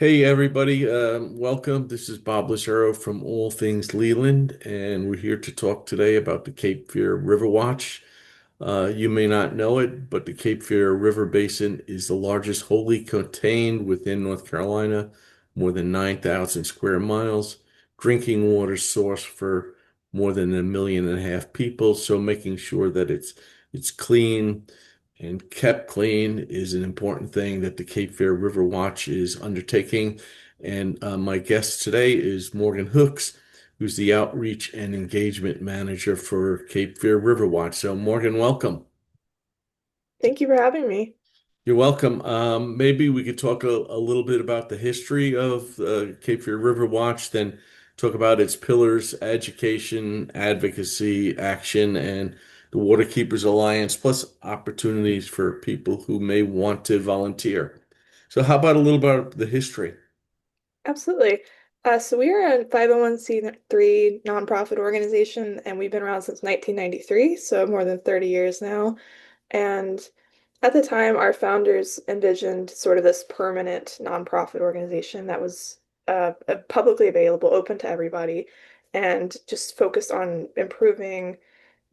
Hey everybody, welcome. This is Bob Lucero from All Things Leland, and we're here to talk today about the Cape Fear River Watch. You may not know it, but the Cape Fear River Basin is the largest wholly contained within North Carolina, more than 9,000 square miles, drinking water source for more than 1.5 million people. So making sure that it's clean and kept clean is an important thing that the Cape Fear River Watch is undertaking. And my guest today is Morgan Hooks, who's the Outreach and Engagement Manager for Cape Fear River Watch. So, Morgan, welcome. Thank you for having me. You're welcome. Maybe we could talk a little bit about the history of Cape Fear River Watch, then talk about its pillars: education, advocacy, action, and the Waterkeepers Alliance, plus opportunities for people who may want to volunteer. So, how about a little about the history? Absolutely. So we are a 501(c)(3) nonprofit organization, and we've been around since 1993, so more than 30 years now. And at the time, our founders envisioned sort of this permanent nonprofit organization that was publicly available, open to everybody, and just focused on improving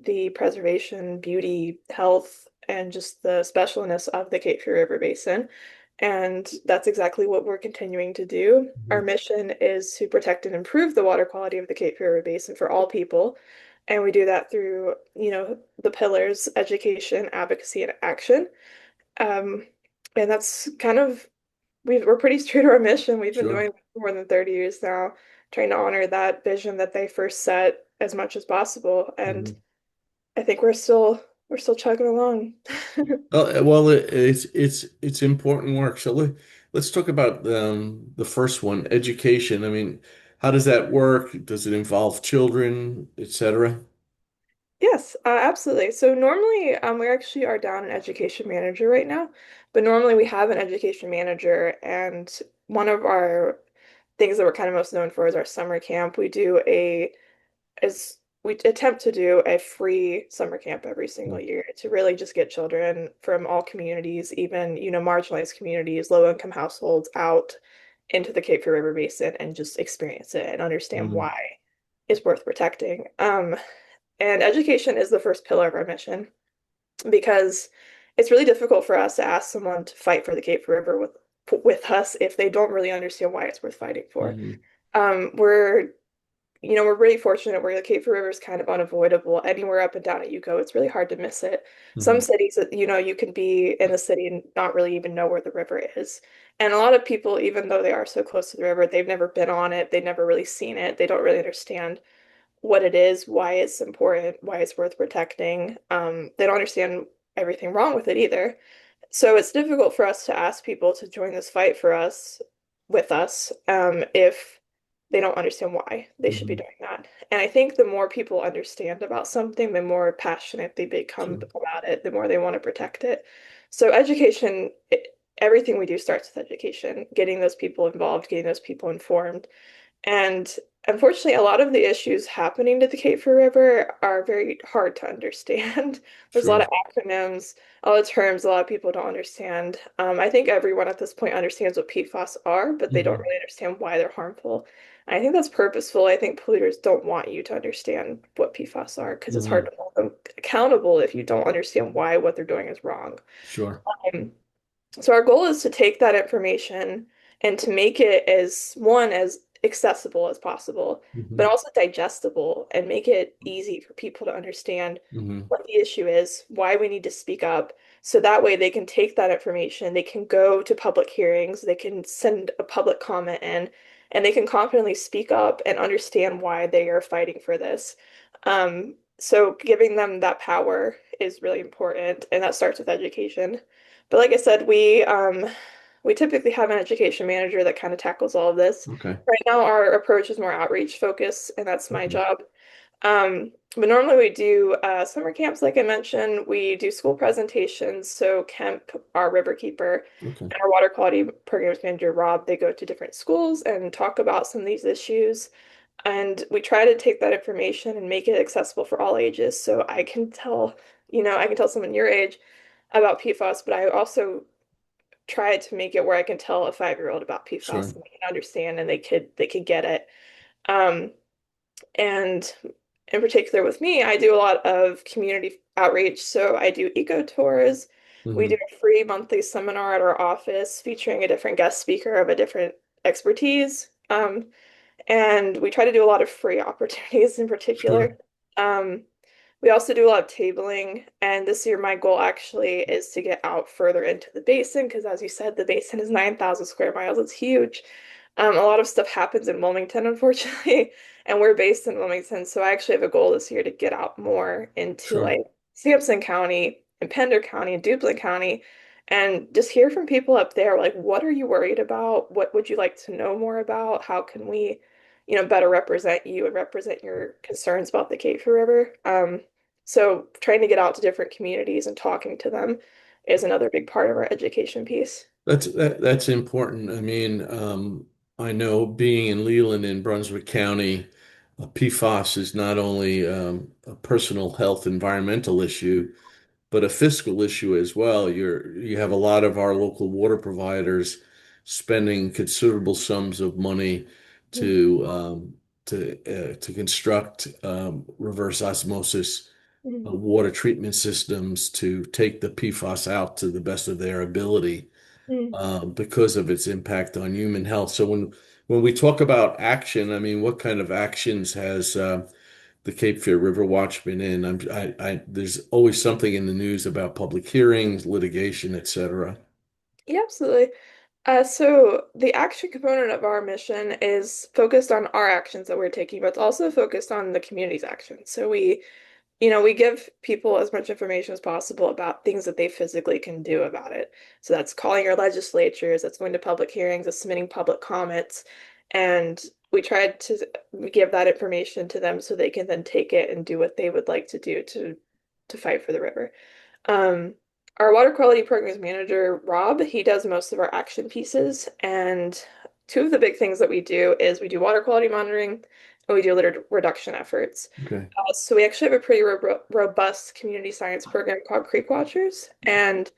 the preservation, beauty, health, and just the specialness of the Cape Fear River Basin. And that's exactly what we're continuing to do. Our Mhm. mission is to protect and improve the water quality of the Cape Fear River Basin for all people. And we do that through, the pillars, education, advocacy, and action. Um, and that's kind of, we're pretty true to our mission. We've been doing Sure. it for more than 30 years now, trying to honor that vision that they first set as much as possible. And Mhm. I think we're still chugging along. Well, it's important work. So let's talk about the first one, education. I mean, how does that work? Does it involve children, etc.? Yes, absolutely. So normally, we actually are down an education manager right now, but normally we have an education manager, and one of our things that we're kind of most known for is our summer camp. We attempt to do a free summer camp every single year to really just get children from all communities, even, marginalized communities, low income households out into the Cape Fear River Basin and just experience it and understand Mm-hmm. why it's worth protecting. And education is the first pillar of our mission because it's really difficult for us to ask someone to fight for the Cape Fear River with us if they don't really understand why it's worth fighting for. Hmm. We're we're really fortunate where the Cape Fear River is kind of unavoidable. Anywhere up and down it you go, it's really hard to miss it. Some Hmm. cities that, you can be in the city and not really even know where the river is. And a lot of people, even though they are so close to the river, they've never been on it, they've never really seen it, they don't really understand what it is, why it's important, why it's worth protecting. They don't understand everything wrong with it either. So it's difficult for us to ask people to join this fight for us, with us, if they don't understand why they should be Hmm. doing that. And I think the more people understand about something, the more passionate they become Sure. about it, the more they want to protect it. So education, everything we do starts with education, getting those people involved, getting those people informed. And unfortunately, a lot of the issues happening to the Cape Fear River are very hard to understand. There's a lot of Sure. acronyms, a lot of terms a lot of people don't understand. I think everyone at this point understands what PFAS are, but they don't Hmm. really understand why they're harmful. And I think that's purposeful. I think polluters don't want you to understand what PFAS are because it's hard Hmm. to hold them accountable if you don't understand why what they're doing is wrong. Sure. Um, so our goal is to take that information and to make it as accessible as possible, but Hmm. also digestible and make it easy for people to understand Hmm. what the issue is, why we need to speak up. So that way they can take that information, they can go to public hearings, they can send a public comment in, and they can confidently speak up and understand why they are fighting for this. So giving them that power is really important, and that starts with education. But like I said, we typically have an education manager that kind of tackles all of this. Okay. Right now, our approach is more outreach focused, and that's my Okay. job. But normally we do summer camps, like I mentioned. We do school presentations. So Kemp, our river keeper, Okay. and our water quality programs manager, Rob, they go to different schools and talk about some of these issues. And we try to take that information and make it accessible for all ages. So I can tell someone your age about PFAS, but I also tried to make it where I can tell a 5-year-old about PFAS Sure. and they can understand and they could get it. Um, and in particular with me, I do a lot of community outreach. So I do eco tours. We Hmm. do a free monthly seminar at our office featuring a different guest speaker of a different expertise. And we try to do a lot of free opportunities in Sure. particular. Um, we also do a lot of tabling, and this year my goal actually is to get out further into the basin because, as you said, the basin is 9,000 square miles. It's huge. A lot of stuff happens in Wilmington, unfortunately, and we're based in Wilmington, so I actually have a goal this year to get out more into Sure. like Sampson County and Pender County and Duplin County, and just hear from people up there, like, what are you worried about? What would you like to know more about? How can we better represent you and represent your concerns about the Cape Fear River. So trying to get out to different communities and talking to them is another big part of our education piece. That's important. I mean, I know being in Leland in Brunswick County, PFAS is not only a personal health environmental issue, but a fiscal issue as well. You have a lot of our local water providers spending considerable sums of money Mm, to to construct reverse osmosis mm, water treatment systems to take the PFAS out to the best of their ability mm. because of its impact on human health. So when we talk about action, I mean, what kind of actions has the Cape Fear River Watch been in? There's always something in the news about public hearings, litigation, etc. Yeah, absolutely. So the action component of our mission is focused on our actions that we're taking, but it's also focused on the community's actions. So we give people as much information as possible about things that they physically can do about it. So that's calling your legislatures, that's going to public hearings, that's submitting public comments. And we tried to give that information to them so they can then take it and do what they would like to do to fight for the river. Um, our water quality programs manager, Rob, he does most of our action pieces. And two of the big things that we do is we do water quality monitoring and we do litter reduction efforts. Okay. So we actually have a pretty robust community science program called Creek Watchers, and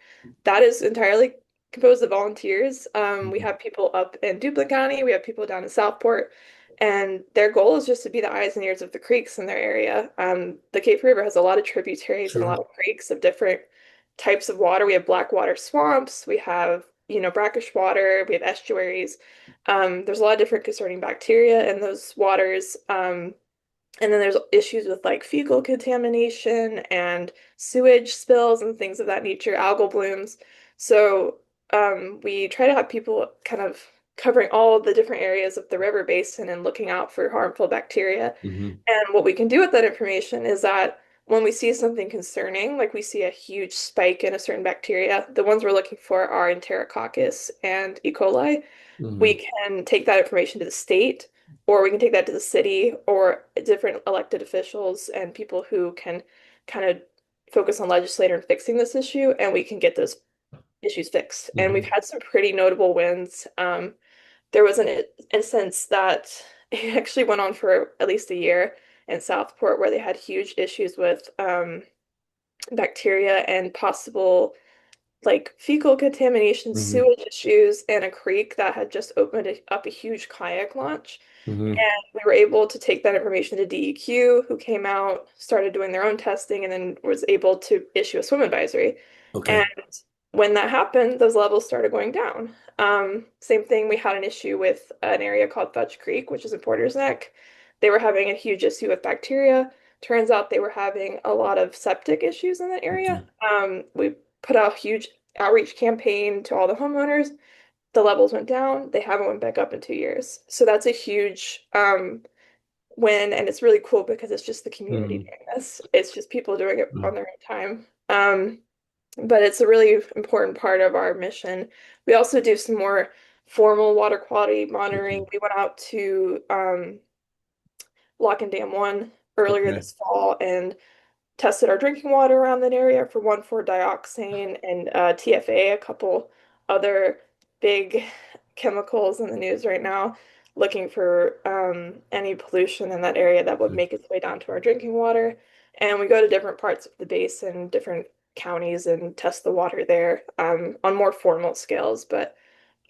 that is entirely composed of volunteers. We Mhm. have people up in Duplin County, we have people down in Southport, and their goal is just to be the eyes and ears of the creeks in their area. The Cape River has a lot of tributaries and a lot Sure. of creeks of different types of water. We have black water swamps, we have, brackish water, we have estuaries. There's a lot of different concerning bacteria in those waters. And then there's issues with like fecal contamination and sewage spills and things of that nature, algal blooms. So we try to have people kind of covering all of the different areas of the river basin and looking out for harmful bacteria. Hmm. And what we can do with that information is that when we see something concerning, like we see a huge spike in a certain bacteria, the ones we're looking for are Enterococcus and E. coli. We Hmm. can take that information to the state, or we can take that to the city, or different elected officials and people who can kind of focus on legislator and fixing this issue, and we can get those issues fixed. And we've Hmm. had some pretty notable wins. There was an instance that it actually went on for at least a year in Southport where they had huge issues with bacteria and possible like fecal contamination, Hmm. sewage issues, and a creek that had just opened up a huge kayak launch. Hmm. And we were able to take that information to DEQ, who came out, started doing their own testing, and then was able to issue a swim advisory. And Okay. when that happened, those levels started going down. Same thing, we had an issue with an area called Fudge Creek, which is in Porter's Neck. They were having a huge issue with bacteria. Turns out they were having a lot of septic issues in that area. Okay. We put out a huge outreach campaign to all the homeowners. The levels went down. They haven't went back up in 2 years. So that's a huge win, and it's really cool because it's just the community Hmm. doing this. It's just people doing it on their own time. But it's a really important part of our mission. We also do some more formal water quality monitoring. Hmm. We went out to Lock and Dam 1 earlier Okay. this fall and tested our drinking water around that area for 1,4-dioxane and TFA, a couple other big chemicals in the news right now, looking for any pollution in that area that would Okay. make its way down to our drinking water. And we go to different parts of the basin, different counties and test the water there on more formal scales. But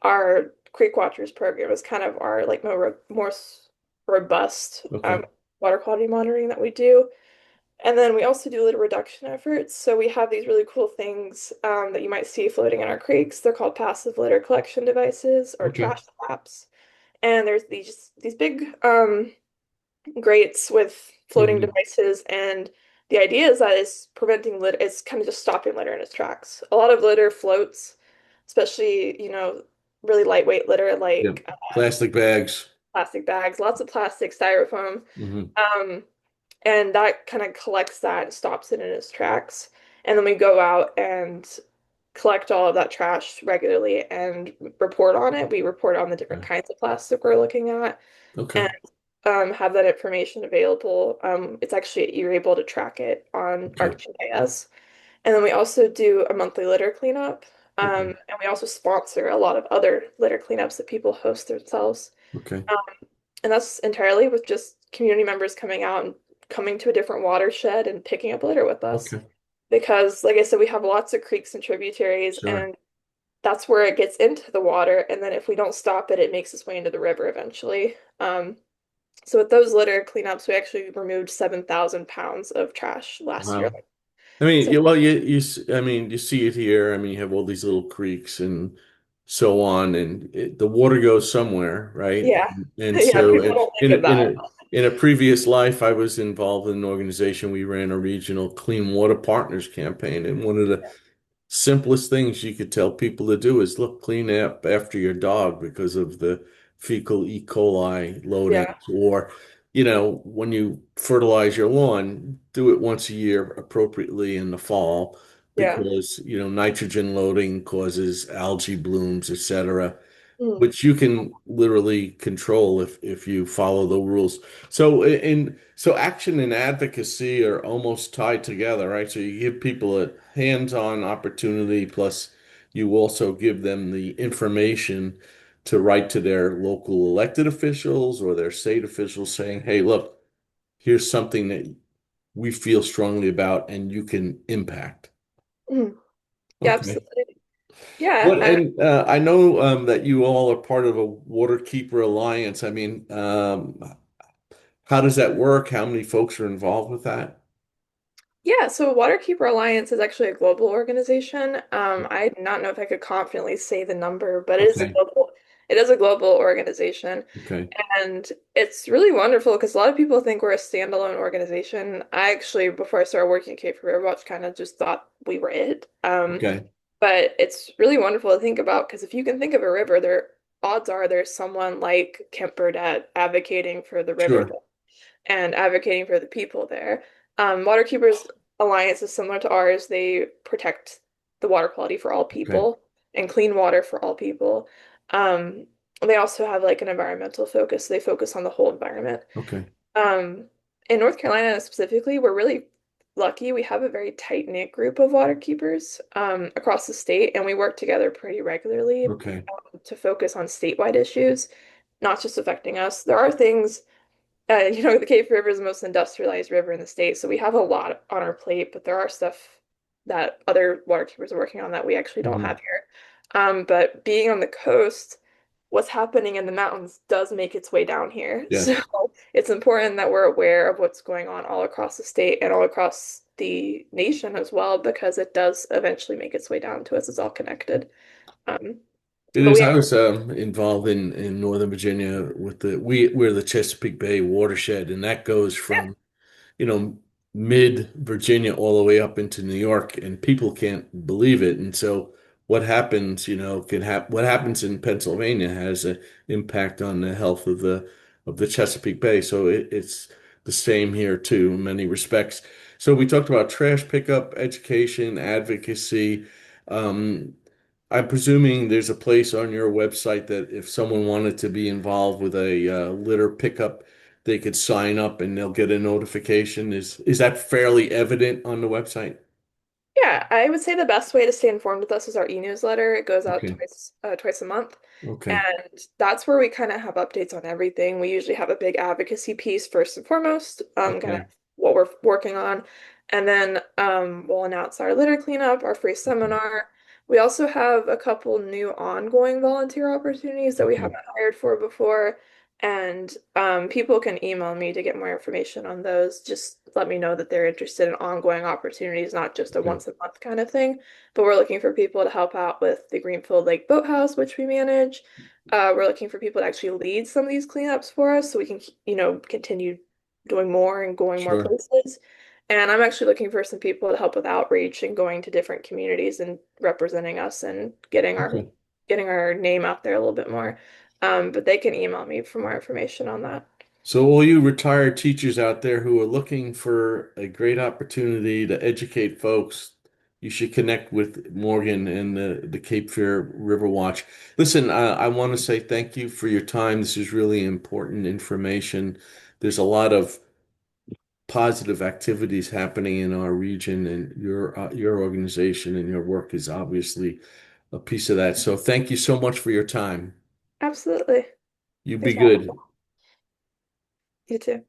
our Creek Watchers program is kind of our like more robust Okay. water quality monitoring that we do. And then we also do litter reduction efforts. So we have these really cool things that you might see floating in our creeks. They're called passive litter collection devices or Okay. trash traps. And there's these big grates with floating Hmm. devices, and the idea is that it's preventing litter. It's kind of just stopping litter in its tracks. A lot of litter floats, especially really lightweight litter Yep. like Plastic bags. plastic bags, lots of plastic, styrofoam. Hmm. Um, and that kind of collects that and stops it in its tracks. And then we go out and collect all of that trash regularly and report on it. We report on the different kinds of plastic we're looking at Okay. and have that information available. It's actually, you're able to track it on Okay. ArcGIS. And then we also do a monthly litter cleanup. Okay. And we also sponsor a lot of other litter cleanups that people host themselves. Okay. Um, and that's entirely with just community members coming out and coming to a different watershed and picking up litter with us. Okay. Because, like I said, we have lots of creeks and tributaries, Sure. and that's where it gets into the water. And then if we don't stop it, it makes its way into the river eventually. So with those litter cleanups, we actually removed 7,000 pounds of trash last year. Wow. I mean, So yeah, well, I mean, you see it here. I mean, you have all these little creeks and so on, and the water goes somewhere, right? yeah, And yeah, so, people don't think in of in that. in a previous life, I was involved in an organization. We ran a regional Clean Water Partners campaign, and one of the simplest things you could tell people to do is look, clean up after your dog because of the fecal E. coli Yeah, loadings. Or, when you fertilize your lawn, do it once a year appropriately in the fall yeah. because, nitrogen loading causes algae blooms, etc., Mm, which you can literally control if you follow the rules. So action and advocacy are almost tied together, right? So you give people a hands-on opportunity, plus you also give them the information to write to their local elected officials or their state officials saying, "Hey, look, here's something that we feel strongly about and you can impact." mm. Yeah, Okay. absolutely. Yeah, What and I know that you all are part of a Waterkeeper Alliance. I mean, how does that work? How many folks are involved with that? yeah. So Waterkeeper Alliance is actually a global organization. I do not know if I could confidently say the number, but Okay. it is a global organization. Okay. And it's really wonderful because a lot of people think we're a standalone organization. I actually, before I started working at Cape Fear River Watch, kind of just thought we were it. Okay. But it's really wonderful to think about because if you can think of a river, there odds are there's someone like Kemp Burdett advocating for the river Sure. and advocating for the people there. Waterkeepers Alliance is similar to ours. They protect the water quality for all Okay. people and clean water for all people. Um, they also have like an environmental focus. They focus on the whole environment. Okay. Um, in North Carolina specifically, we're really lucky. We have a very tight-knit group of water keepers across the state, and we work together pretty regularly Okay. to focus on statewide issues, not just affecting us. There are things, the Cape River is the most industrialized river in the state, so we have a lot on our plate, but there are stuff that other water keepers are working on that we actually don't Hmm. have here. But being on the coast, what's happening in the mountains does make its way down here. So Yes. it's important that we're aware of what's going on all across the state and all across the nation as well, because it does eventually make its way down to us. It's all connected. Um, It but is. we I actually, was involved in Northern Virginia with we're the Chesapeake Bay watershed, and that goes yeah, from mid Virginia all the way up into New York, and people can't believe it. And so what happens, what happens in Pennsylvania has an impact on the health of the Chesapeake Bay. So it's the same here too, in many respects. So we talked about trash pickup, education, advocacy. Um, I'm presuming there's a place on your website that if someone wanted to be involved with a litter pickup, they could sign up and they'll get a notification. Is that fairly evident on the website? yeah, I would say the best way to stay informed with us is our e-newsletter. It goes out Okay. twice a month. Okay. And that's where we kind of have updates on everything. We usually have a big advocacy piece first and foremost, kind of Okay. what we're working on. And then we'll announce our litter cleanup, our free seminar. We also have a couple new ongoing volunteer opportunities that we Okay, haven't hired for before. And people can email me to get more information on those. Just let me know that they're interested in ongoing opportunities, not just a okay, once a month kind of thing. But we're looking for people to help out with the Greenfield Lake Boathouse, which we manage. We're looking for people to actually lead some of these cleanups for us so we can, continue doing more and going more sure. places. And I'm actually looking for some people to help with outreach and going to different communities and representing us and Okay. getting our name out there a little bit more. But they can email me for more information on that. So, all you retired teachers out there who are looking for a great opportunity to educate folks, you should connect with Morgan and the Cape Fear River Watch. Listen, I want to say thank you for your time. This is really important information. There's a lot of positive activities happening in our region, and your organization and your work is obviously a piece of that. So, thank you so much for your time. Absolutely. You be Thanks for having me. good. You too.